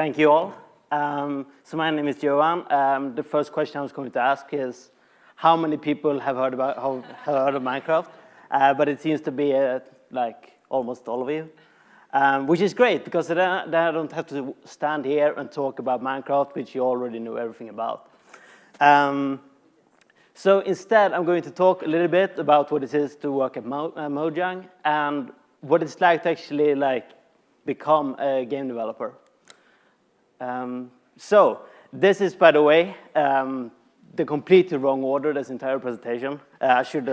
Thank you all. So my name is Johan. The first question I was going to ask is, how many people have heard of Minecraft? But it seems to be like almost all of you, which is great because then I don't have to stand here and talk about Minecraft, which you already know everything about. So instead, I'm going to talk a little bit about what it is to work at Mojang and what it's like to actually become a game developer. So this is, by the way, the completely wrong order, this entire presentation. I should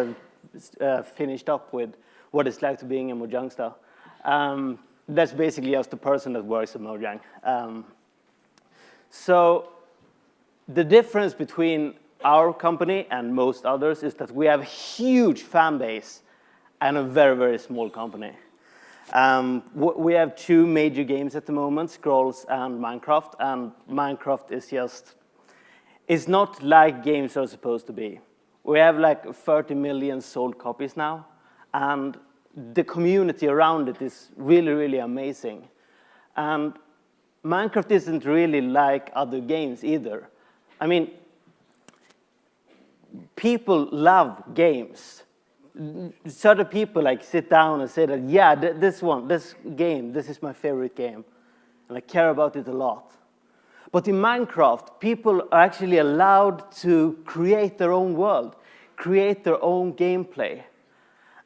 have finished up with what it's like to being a Mojang star. That's basically just the person that works at Mojang. So the difference between our company and most others is that we have a huge fan base and a very, very small company. We have two major games at the moment, Scrolls and Minecraft, and Minecraft is just, it's not like games are supposed to be. We have like 30 million sold copies now, and the community around it is really, really amazing. And Minecraft isn't really like other games either. I mean, people love games. Certain people sit down and say that, yeah, this game, this is my favorite game, and I care about it a lot. But in Minecraft, people are actually allowed to create their own world, create their own gameplay.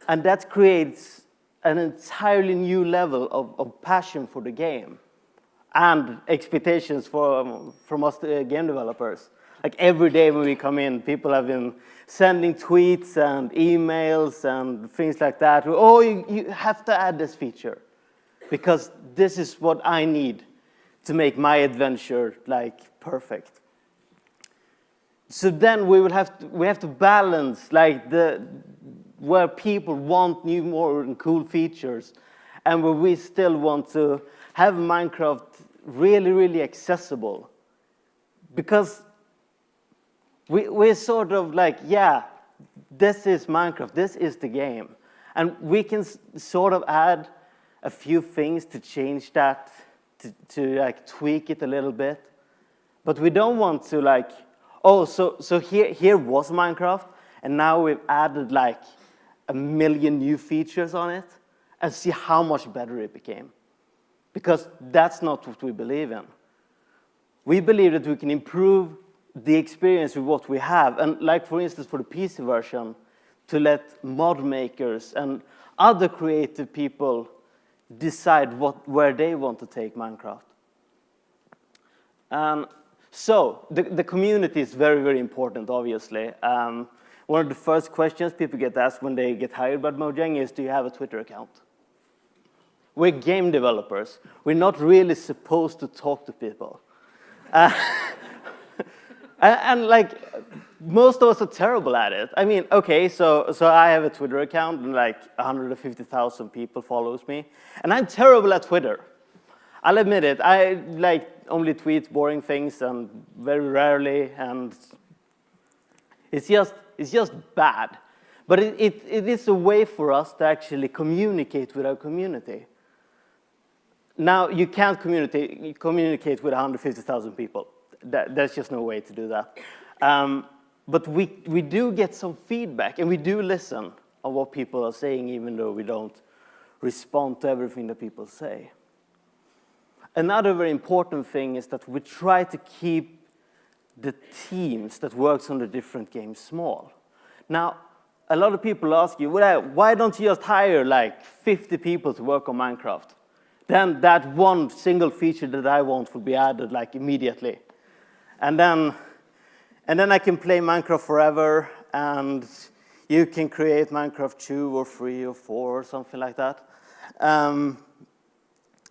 And that creates an entirely new level of passion for the game and expectations from us game developers. Like every day when we come in, people have been sending tweets and emails and things like that. Oh, you have to add this feature because this is what I need to make my adventure perfect. So then we have to balance where people want new, more and cool features, and where we still want to have Minecraft really, really accessible, because we're sort of yeah, this is Minecraft, this is the game. And we can sort of add a few things to change that, to tweak it a little bit. But we don't want to oh, so here was Minecraft, and now we've added 1 million new features on it, and see how much better it became. Because that's not what we believe in. We believe that we can improve the experience with what we have, and for instance, for the PC version, to let mod makers and other creative people decide where they want to take Minecraft. So the community is very, very important, obviously. One of the first questions people get asked when they get hired by Mojang is, do you have a Twitter account? We're game developers. We're not really supposed to talk to people. And most of us are terrible at it. I mean, okay, so I have a Twitter account and 150,000 people follows me. And I'm terrible at Twitter. I'll admit it. I only tweet boring things and very rarely, and it's just bad. But it is a way for us to actually communicate with our community. Now, you can't communicate with 150,000 people. There's just no way to do that. But we do get some feedback, and we do listen on what people are saying, even though we don't respond to everything that people say. Another very important thing is that we try to keep the teams that works on the different games small. Now, a lot of people ask you, well, why don't you just hire 50 people to work on Minecraft? Then that one single feature that I want will be added immediately. And then I can play Minecraft forever, and you can create Minecraft 2 or 3 or 4 or something like that. And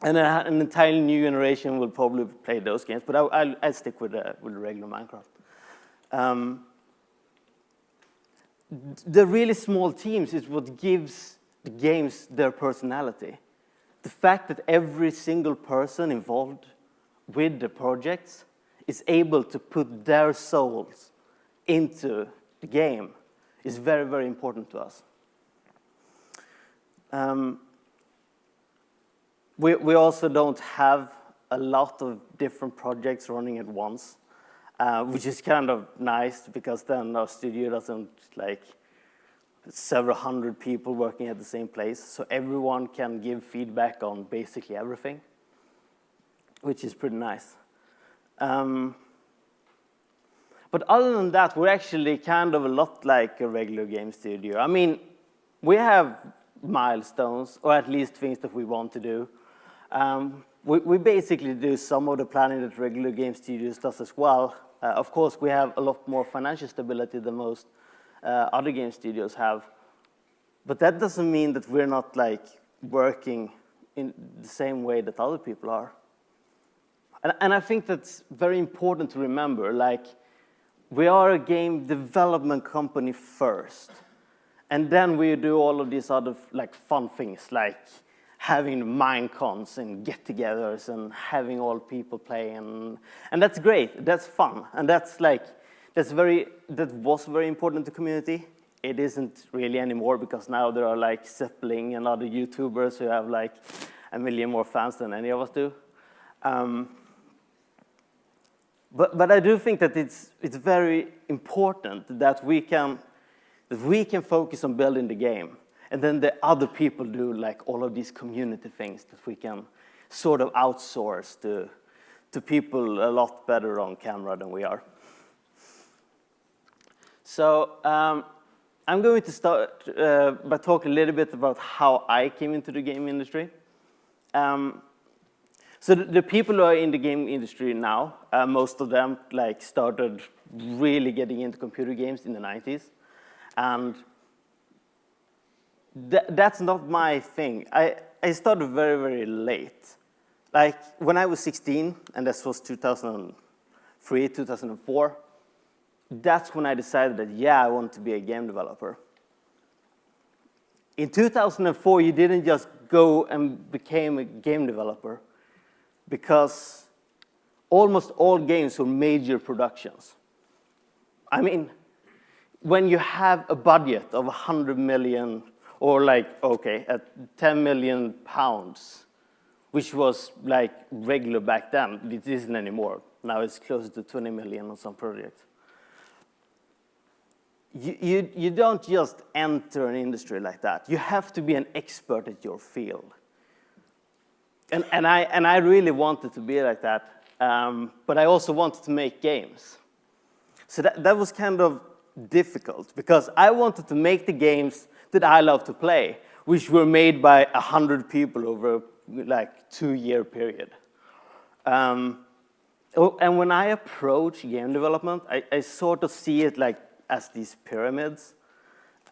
an entirely new generation will probably play those games, but I'll stick with the regular Minecraft. The really small teams is what gives the games their personality. The fact that every single person involved with the projects is able to put their souls into the game is very, very important to us. We also don't have a lot of different projects running at once, which is kind of nice because then our studio doesn't like several hundred people working at the same place. So everyone can give feedback on basically everything, which is pretty nice. But other than that, we're actually kind of a lot like a regular game studio. I mean, we have milestones, or at least things that we want to do. We basically do some of the planning that regular game studios does as well. Of course, we have a lot more financial stability than most other game studios have. But that doesn't mean that we're not like working in the same way that other people are. And I think that's very important to remember. Like, we are a game development company first. And then we do all of these other like fun things, like having Minecons and get-togethers and having all people play. And that's great. That's fun. And that was very important to the community. It isn't really anymore because now there are like Zeppelin and other YouTubers who have like 1 million more fans than any of us do. But I do think that it's very important that we can focus on building the game, and then the other people do like all of these community things that we can sort of outsource to people a lot better on camera than we are. So I'm going to start by talking a little bit about how I came into the game industry. So the people who are in the game industry now, most of them like started really getting into computer games in the 90s. And that's not my thing. I started very, very late. Like when I was 16, and this was 2003, 2004, that's when I decided that, yeah, I want to be a game developer. In 2004, you didn't just go and become a game developer, because almost all games were major productions. I mean, when you have a budget of 100 million, or like, okay, at 10 million pounds, which was like regular back then, it isn't anymore. Now it's closer to 20 million on some projects. You don't just enter an industry like that. You have to be an expert at your field. And I really wanted to be like that, but I also wanted to make games. So that was kind of difficult, because I wanted to make the games that I love to play, which were made by 100 people over like 2-year period. And when I approach game development, I sort of see it like as these pyramids,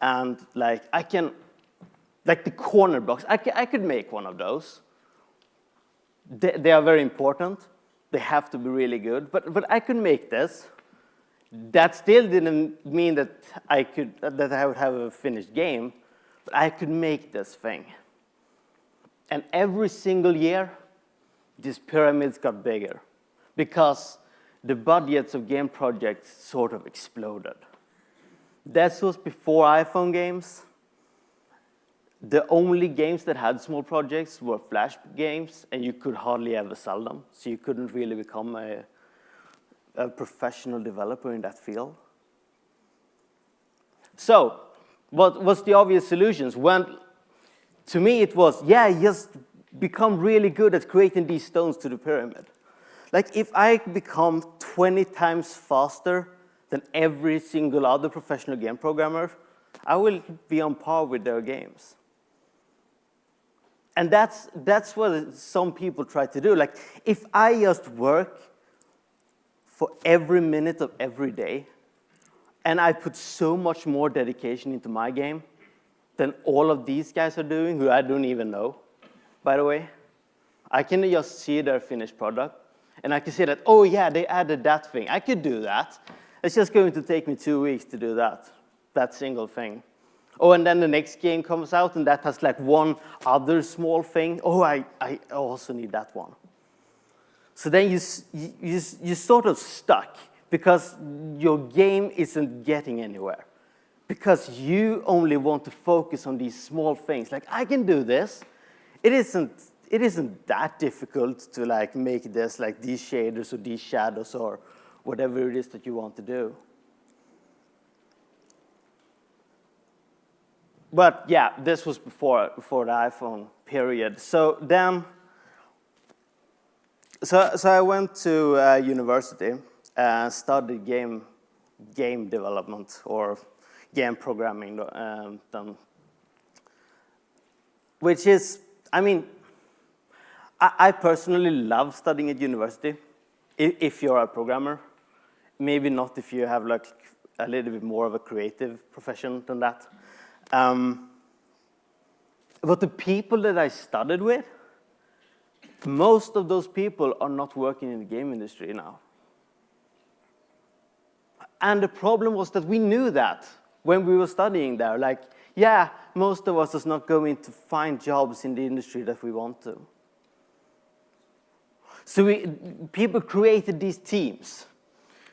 and like like the corner blocks, I could make one of those. They are very important. They have to be really good. But I could make this. That still didn't mean that I would have a finished game, but I could make this thing. And every single year, these pyramids got bigger, because the budgets of game projects sort of exploded. That was before iPhone games. The only games that had small projects were Flash games, and you could hardly ever sell them. So you couldn't really become a professional developer in that field. So what was the obvious solutions? To me, it was, yeah, just become really good at creating these stones to the pyramid. Like, if I become 20 times faster than every single other professional game programmer, I will be on par with their games. And that's what some people try to do. Like, if I just work for every minute of every day, and I put so much more dedication into my game than all of these guys are doing, who I don't even know, by the way, I can just see their finished product, and I can see that, oh yeah, they added that thing. I could do that. It's just going to take me 2 weeks to do that single thing. Oh, and then the next game comes out, and that has like one other small thing. Oh, I also need that one. So then you're sort of stuck, because your game isn't getting anywhere. Because you only want to focus on these small things. Like, I can do this. It it isn't that difficult to like make this like these shaders or these shadows or whatever it is that you want to do. But yeah, this was before the iPhone period. So then, so I went to university and studied game development or game programming, which is, I mean, I personally love studying at university. If you're a programmer, maybe not if you have like a little bit more of a creative profession than that. But the people that I studied with, most of those people are not working in the game industry now. And the problem was that we knew that when we were studying there. Like, yeah, most of us is not going to find jobs in the industry that we want to. So people created these teams.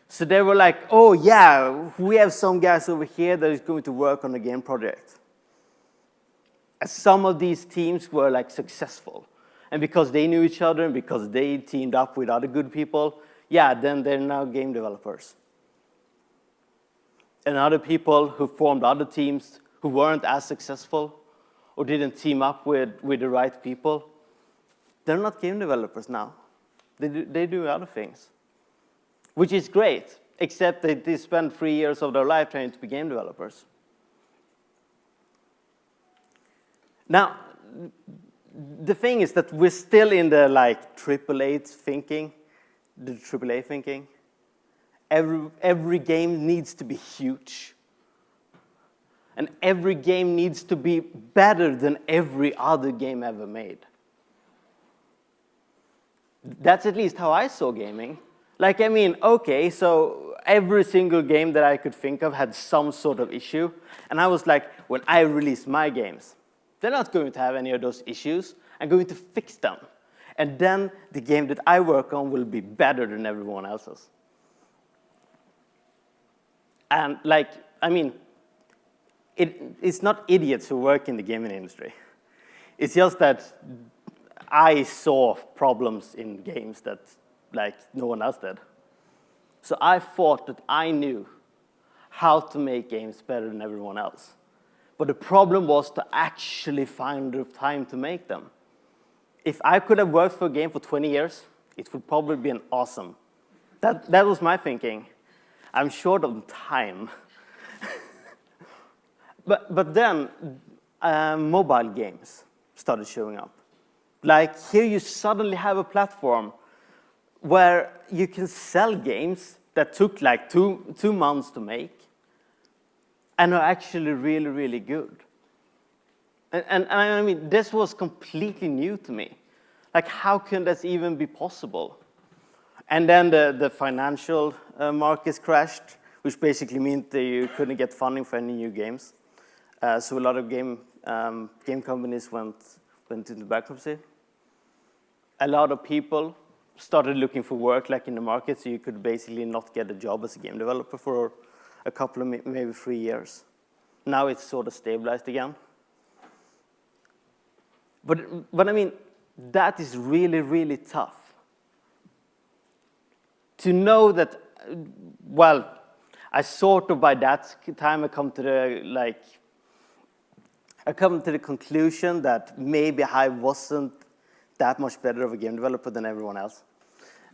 So they were like, oh yeah, we have some guys over here that is going to work on a game project. And some of these teams were like successful. And because they knew each other and because they teamed up with other good people, yeah, then they're now game developers. And other people who formed other teams who weren't as successful or didn't team up with the right people, they're not game developers now. They do other things, which is great, except that they spend 3 years of their life trying to be game developers. Now, the thing is that we're still in the like AAA thinking, the AAA thinking. Every game needs to be huge. And every game needs to be better than every other game ever made. That's at least how I saw gaming. Like, I mean, okay, so every single game that I could think of had some sort of issue. And I was like, when I release my games, they're not going to have any of those issues. I'm going to fix them. And then the game that I work on will be better than everyone else's. And like, I mean, it's not idiots who work in the gaming industry. It's just that I saw problems in games that like no one else did. So I thought that I knew how to make games better than everyone else. But the problem was to actually find the time to make them. If I could have worked for a game for 20 years, it would probably be an awesome. That was my thinking. I'm short of time. But then mobile games started showing up. Like here you suddenly have a platform where you can sell games that took like two months to make and are actually really, really good. And I mean, this was completely new to me. Like, how can this even be possible? And then the financial markets crashed, which basically meant that you couldn't get funding for any new games. So a lot of game companies went into bankruptcy. A lot of people started looking for work like in the market, so you could basically not get a job as a game developer for a couple of maybe 3 years. Now it's sort of stabilized again. But I mean, that is really, really tough. To know that, well, I sort of by that time I come to the conclusion that maybe I wasn't that much better of a game developer than everyone else.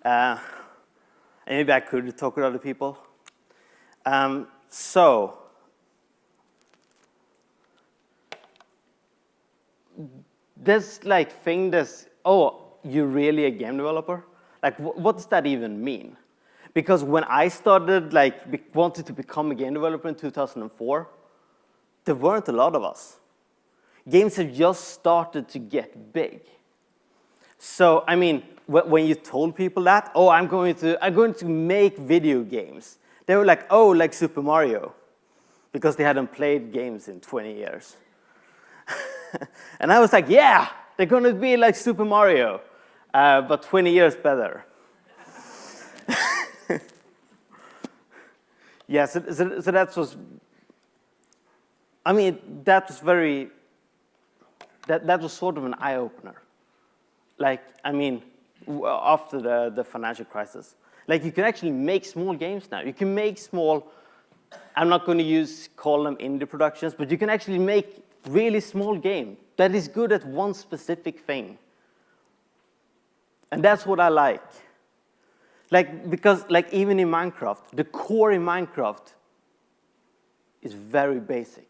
And maybe I could talk with other people. So this like thing that's, oh, you're really a game developer? Like, what does that even mean? Because when I started, like, wanted to become a game developer in 2004, there weren't a lot of us. Games had just started to get big. So, I mean, when you told people that, oh, I'm going to make video games, they were like, oh, like Super Mario, because they hadn't played games in 20 years. And I was like, yeah, they're going to be like Super Mario, but 20 years better. Yeah, so that was, I mean, that was very, that was sort of an eye-opener. like, I mean, after the financial crisis. Like, you can actually make small games now. You can make small, I'm not going to call them indie productions, but you can actually make really small game that is good at one specific thing. And that's what I like. Like, because like even in Minecraft, the core in Minecraft is very basic.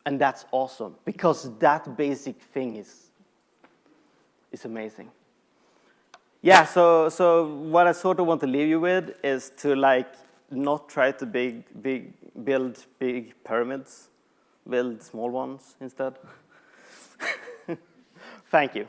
And that's awesome, because that basic thing is amazing. Yeah, so what I sort of want to leave you with is to like not try to build big pyramids, build small ones instead. Thank you.